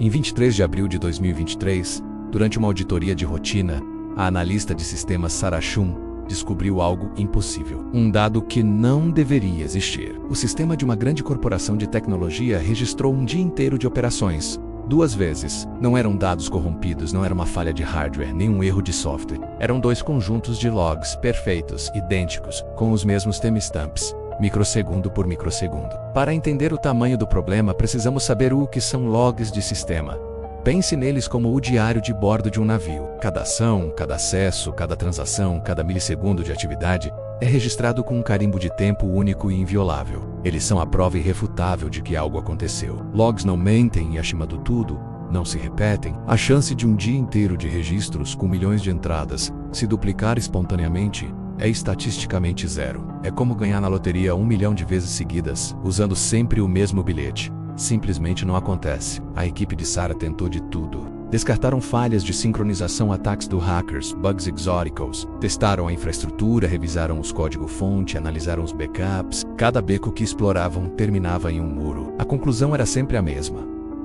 Em 23 de abril de 2023, durante uma auditoria de rotina, a analista de sistemas Sarah Chun descobriu algo impossível. Um dado que não deveria existir. O sistema de uma grande corporação de tecnologia registrou um dia inteiro de operações. 2 vezes. Não eram dados corrompidos, não era uma falha de hardware, nem um erro de software. Eram 2 conjuntos de logs perfeitos, idênticos, com os mesmos timestamps, microsegundo por microsegundo. Para entender o tamanho do problema, precisamos saber o que são logs de sistema. Pense neles como o diário de bordo de um navio. Cada ação, cada acesso, cada transação, cada milissegundo de atividade é registrado com um carimbo de tempo único e inviolável. Eles são a prova irrefutável de que algo aconteceu. Logs não mentem e, acima de tudo, não se repetem. A chance de um dia inteiro de registros com milhões de entradas se duplicar espontaneamente é estatisticamente zero. É como ganhar na loteria 1 milhão de vezes seguidas, usando sempre o mesmo bilhete. Simplesmente não acontece. A equipe de Sarah tentou de tudo. Descartaram falhas de sincronização, ataques do hackers, bugs exóticos, testaram a infraestrutura, revisaram os código-fonte, analisaram os backups. Cada beco que exploravam terminava em um muro. A conclusão era sempre a mesma.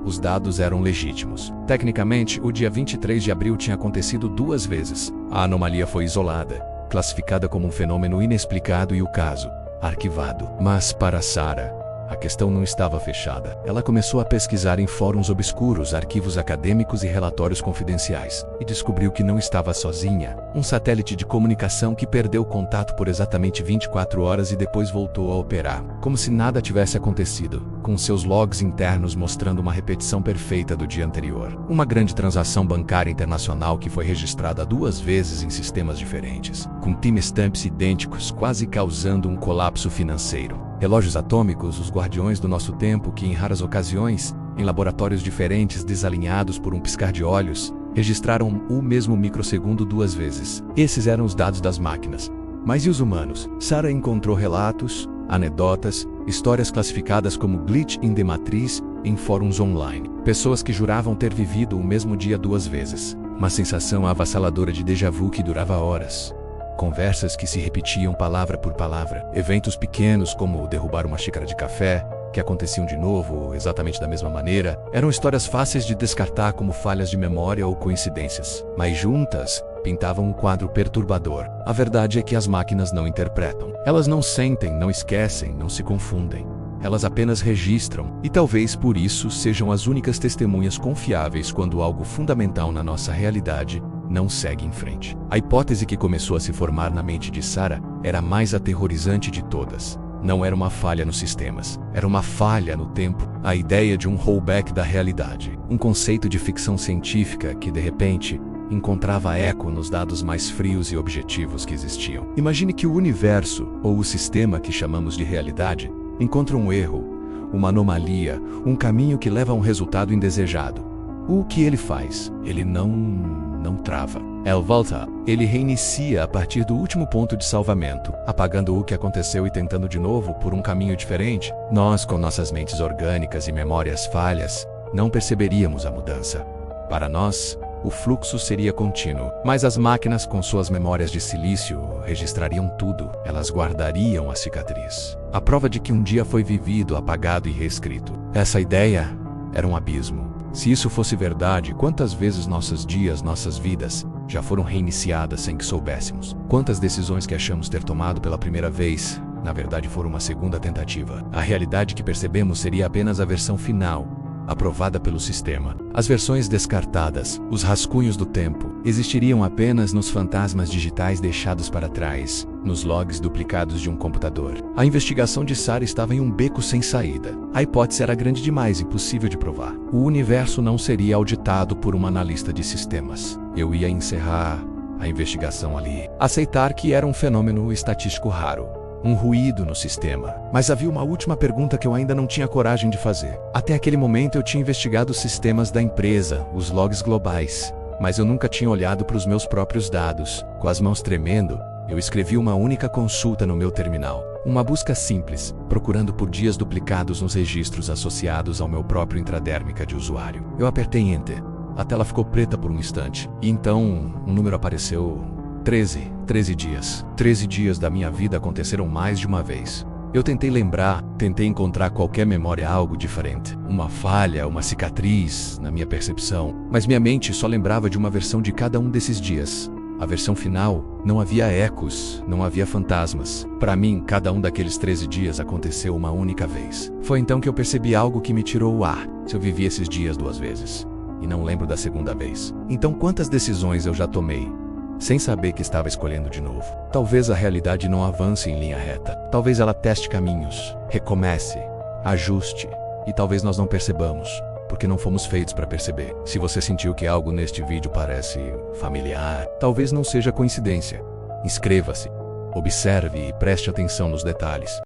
Os dados eram legítimos. Tecnicamente, o dia 23 de abril tinha acontecido 2 vezes. A anomalia foi isolada, classificada como um fenômeno inexplicado e o caso arquivado. Mas para Sarah, a questão não estava fechada. Ela começou a pesquisar em fóruns obscuros, arquivos acadêmicos e relatórios confidenciais, e descobriu que não estava sozinha. Um satélite de comunicação que perdeu contato por exatamente 24 horas e depois voltou a operar, como se nada tivesse acontecido, com seus logs internos mostrando uma repetição perfeita do dia anterior. Uma grande transação bancária internacional que foi registrada 2 vezes em sistemas diferentes, com timestamps idênticos, quase causando um colapso financeiro. Relógios atômicos, os guardiões do nosso tempo que, em raras ocasiões, em laboratórios diferentes desalinhados por um piscar de olhos, registraram o mesmo microsegundo 2 vezes. Esses eram os dados das máquinas. Mas e os humanos? Sarah encontrou relatos, anedotas, histórias classificadas como glitch in the matrix em fóruns online. Pessoas que juravam ter vivido o mesmo dia 2 vezes. Uma sensação avassaladora de déjà vu que durava horas. Conversas que se repetiam palavra por palavra. Eventos pequenos como derrubar uma xícara de café, que aconteciam de novo, exatamente da mesma maneira, eram histórias fáceis de descartar como falhas de memória ou coincidências. Mas juntas, pintavam um quadro perturbador. A verdade é que as máquinas não interpretam. Elas não sentem, não esquecem, não se confundem. Elas apenas registram, e talvez por isso sejam as únicas testemunhas confiáveis quando algo fundamental na nossa realidade não segue em frente. A hipótese que começou a se formar na mente de Sarah era a mais aterrorizante de todas. Não era uma falha nos sistemas, era uma falha no tempo, a ideia de um rollback da realidade. Um conceito de ficção científica que, de repente, encontrava eco nos dados mais frios e objetivos que existiam. Imagine que o universo, ou o sistema que chamamos de realidade, encontra um erro, uma anomalia, um caminho que leva a um resultado indesejado. O que ele faz? Ele não trava. Ele volta. Ele reinicia a partir do último ponto de salvamento, apagando o que aconteceu e tentando de novo por um caminho diferente. Nós, com nossas mentes orgânicas e memórias falhas, não perceberíamos a mudança. Para nós, o fluxo seria contínuo, mas as máquinas com suas memórias de silício registrariam tudo. Elas guardariam a cicatriz. A prova de que um dia foi vivido, apagado e reescrito. Essa ideia era um abismo. Se isso fosse verdade, quantas vezes nossos dias, nossas vidas, já foram reiniciadas sem que soubéssemos? Quantas decisões que achamos ter tomado pela primeira vez, na verdade foram uma segunda tentativa? A realidade que percebemos seria apenas a versão final, aprovada pelo sistema. As versões descartadas, os rascunhos do tempo, existiriam apenas nos fantasmas digitais deixados para trás, nos logs duplicados de um computador. A investigação de Sarah estava em um beco sem saída. A hipótese era grande demais, impossível de provar. O universo não seria auditado por uma analista de sistemas. Eu ia encerrar a investigação ali. Aceitar que era um fenômeno estatístico raro. Um ruído no sistema. Mas havia uma última pergunta que eu ainda não tinha coragem de fazer. Até aquele momento eu tinha investigado os sistemas da empresa, os logs globais. Mas eu nunca tinha olhado para os meus próprios dados. Com as mãos tremendo, eu escrevi uma única consulta no meu terminal. Uma busca simples, procurando por dias duplicados nos registros associados ao meu próprio intradérmica de usuário. Eu apertei Enter. A tela ficou preta por um instante. E então, um número apareceu. 13 dias. 13 dias da minha vida aconteceram mais de uma vez. Eu tentei lembrar, tentei encontrar qualquer memória algo diferente. Uma falha, uma cicatriz na minha percepção. Mas minha mente só lembrava de uma versão de cada um desses dias. A versão final, não havia ecos, não havia fantasmas. Para mim, cada um daqueles 13 dias aconteceu uma única vez. Foi então que eu percebi algo que me tirou o ar. Se eu vivi esses dias 2 vezes, e não lembro da segunda vez. Então quantas decisões eu já tomei, sem saber que estava escolhendo de novo? Talvez a realidade não avance em linha reta. Talvez ela teste caminhos, recomece, ajuste. E talvez nós não percebamos, porque não fomos feitos para perceber. Se você sentiu que algo neste vídeo parece familiar, talvez não seja coincidência. Inscreva-se, observe e preste atenção nos detalhes.